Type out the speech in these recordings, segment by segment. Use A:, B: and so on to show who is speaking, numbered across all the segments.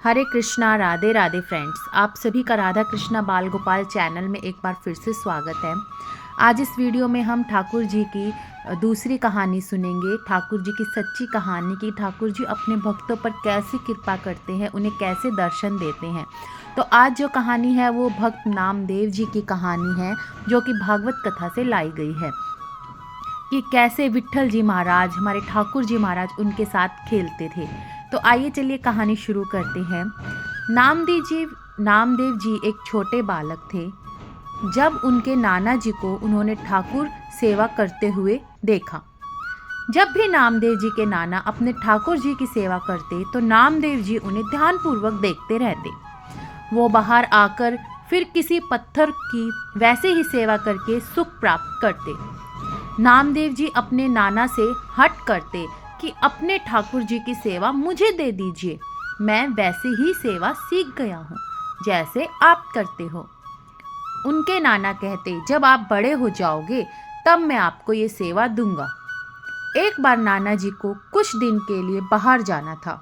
A: हरे Krishna, Radhe Radhe friends. आप सभी का राधा कृष्णा बाल गोपाल चैनल में एक बार फिर से स्वागत है। आज इस वीडियो में हम ठाकुर जी की दूसरी कहानी सुनेंगे, ठाकुर जी की सच्ची कहानी कि ठाकुर जी अपने भक्तों पर कैसे कृपा करते हैं, उन्हें कैसे दर्शन देते हैं। तो आज जो कहानी है वो भक्त नामदेव जी की कहानी है, जो कि भागवत कथा से लाई गई है कि कैसे विट्ठल जी महाराज, हमारे ठाकुर जी महाराज उनके साथ खेलते थे। तो आइए चलिए कहानी शुरू करते हैं। नामदेव जी एक छोटे बालक थे जब उनके नाना जी को उन्होंने ठाकुर सेवा करते हुए देखा। जब भी नामदेव जी के नाना अपने ठाकुर जी की सेवा करते तो नामदेव जी उन्हें ध्यानपूर्वक देखते रहते। वो बाहर आकर फिर किसी पत्थर की वैसे ही सेवा करके सुख प्राप्त करते। नामदेव जी अपने नाना से हट करते कि अपने ठाकुर जी की सेवा मुझे दे दीजिए, मैं वैसे ही सेवा सीख गया हूँ जैसे आप करते हो। उनके नाना कहते, जब आप बड़े हो जाओगे तब मैं आपको ये सेवा दूंगा। एक बार नाना जी को कुछ दिन के लिए बाहर जाना था,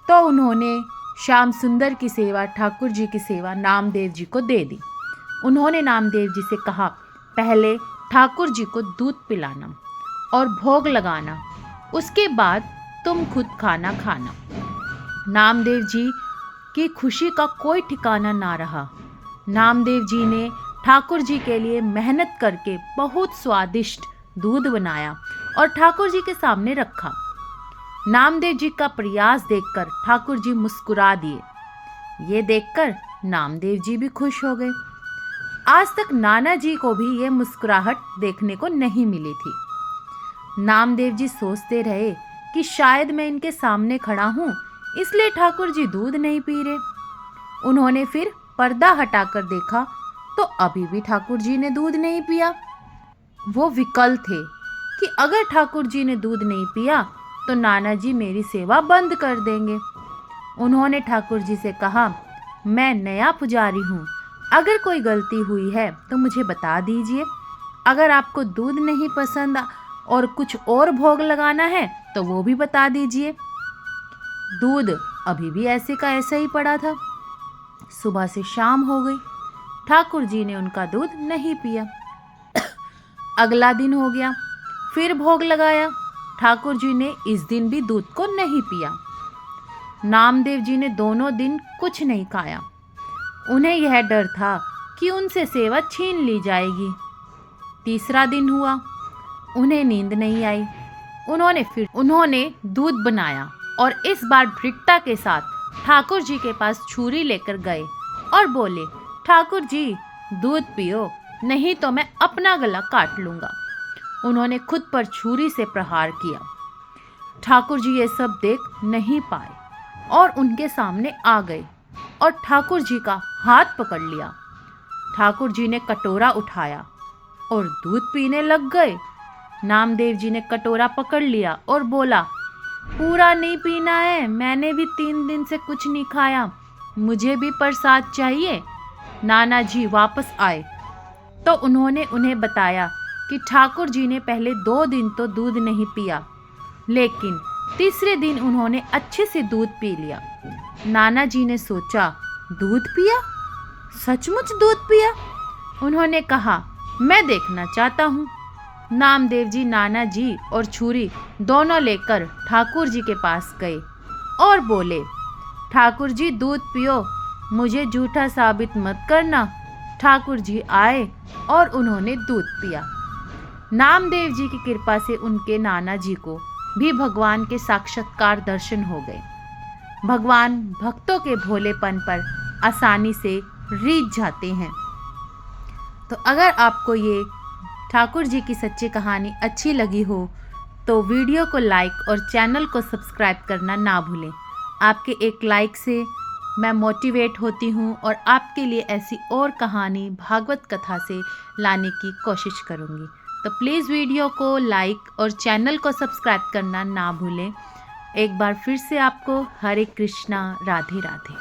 A: तो उन्होंने श्याम सुंदर की सेवा, ठाकुर जी की सेवा नामदेव जी को दे दी। उन्होंने नामदेव जी से कहा, पहले ठाकुर जी को दूध पिलाना और भोग लगाना, उसके बाद तुम खुद खाना खाना। नामदेव जी की खुशी का कोई ठिकाना ना रहा। नामदेव जी ने ठाकुर जी के लिए मेहनत करके बहुत स्वादिष्ट दूध बनाया और ठाकुर जी के सामने रखा। नामदेव जी का प्रयास देखकर ठाकुर जी मुस्कुरा दिए। ये देखकर नामदेव जी भी खुश हो गए। आज तक नाना जी को भी ये मुस्कुराहट देखने को नहीं मिली थी। नामदेव जी सोचते रहे कि शायद मैं इनके सामने खड़ा हूँ, इसलिए ठाकुर जी दूध नहीं पी रहे। उन्होंने फिर पर्दा हटाकर देखा तो अभी भी ठाकुर जी ने दूध नहीं पिया। वो विकल थे कि अगर ठाकुर जी ने दूध नहीं पिया तो नाना जी मेरी सेवा बंद कर देंगे। उन्होंने ठाकुर जी से कहा, मैं नया पुजारी हूँ, अगर कोई गलती हुई है तो मुझे बता दीजिए। अगर आपको दूध नहीं पसंद और कुछ और भोग लगाना है तो वो भी बता दीजिए। दूध अभी भी ऐसे का ऐसा ही पड़ा था। सुबह से शाम हो गई, ठाकुर जी ने उनका दूध नहीं पिया। अगला दिन हो गया, फिर भोग लगाया, ठाकुर जी ने इस दिन भी दूध को नहीं पिया। नामदेव जी ने दोनों दिन कुछ नहीं खाया। उन्हें यह डर था कि उनसे सेवा छीन ली जाएगी। तीसरा दिन हुआ, उन्हें नींद नहीं आई। उन्होंने दूध बनाया और इस बार दृढ़ता के साथ ठाकुर जी के पास छुरी लेकर गए और बोले, ठाकुर जी दूध पियो, नहीं तो मैं अपना गला काट लूँगा। उन्होंने खुद पर छुरी से प्रहार किया। ठाकुर जी ये सब देख नहीं पाए और उनके सामने आ गए और ठाकुर जी का हाथ पकड़ लिया। ठाकुर जी ने कटोरा उठाया और दूध पीने लग गए। नामदेव जी ने कटोरा पकड़ लिया और बोला, पूरा नहीं पीना है, मैंने भी 3 दिन से कुछ नहीं खाया, मुझे भी प्रसाद चाहिए। नाना जी वापस आए तो उन्होंने उन्हें बताया कि ठाकुर जी ने पहले 2 दिन तो दूध नहीं पिया, लेकिन तीसरे दिन उन्होंने अच्छे से दूध पी लिया। नाना जी ने सोचा, दूध पिया, सचमुच दूध पिया? उन्होंने कहा, मैं देखना चाहता हूँ। नामदेव जी, नाना जी और छुरी दोनों लेकर ठाकुर जी के पास गए और बोले, ठाकुर जी दूध पियो, मुझे झूठा साबित मत करना। ठाकुर जी आए और उन्होंने दूध पिया। नामदेव जी की कृपा से उनके नाना जी को भी भगवान के साक्षात्कार दर्शन हो गए। भगवान भक्तों के भोलेपन पर आसानी से रीझ जाते हैं। तो अगर आपको ये ठाकुर जी की सच्ची कहानी अच्छी लगी हो तो वीडियो को लाइक और चैनल को सब्सक्राइब करना ना भूलें। आपके एक लाइक से मैं मोटिवेट होती हूँ और आपके लिए ऐसी और कहानी भागवत कथा से लाने की कोशिश करूँगी। तो प्लीज़ वीडियो को लाइक और चैनल को सब्सक्राइब करना ना भूलें। एक बार फिर से आपको हरे कृष्णा, राधे राधे।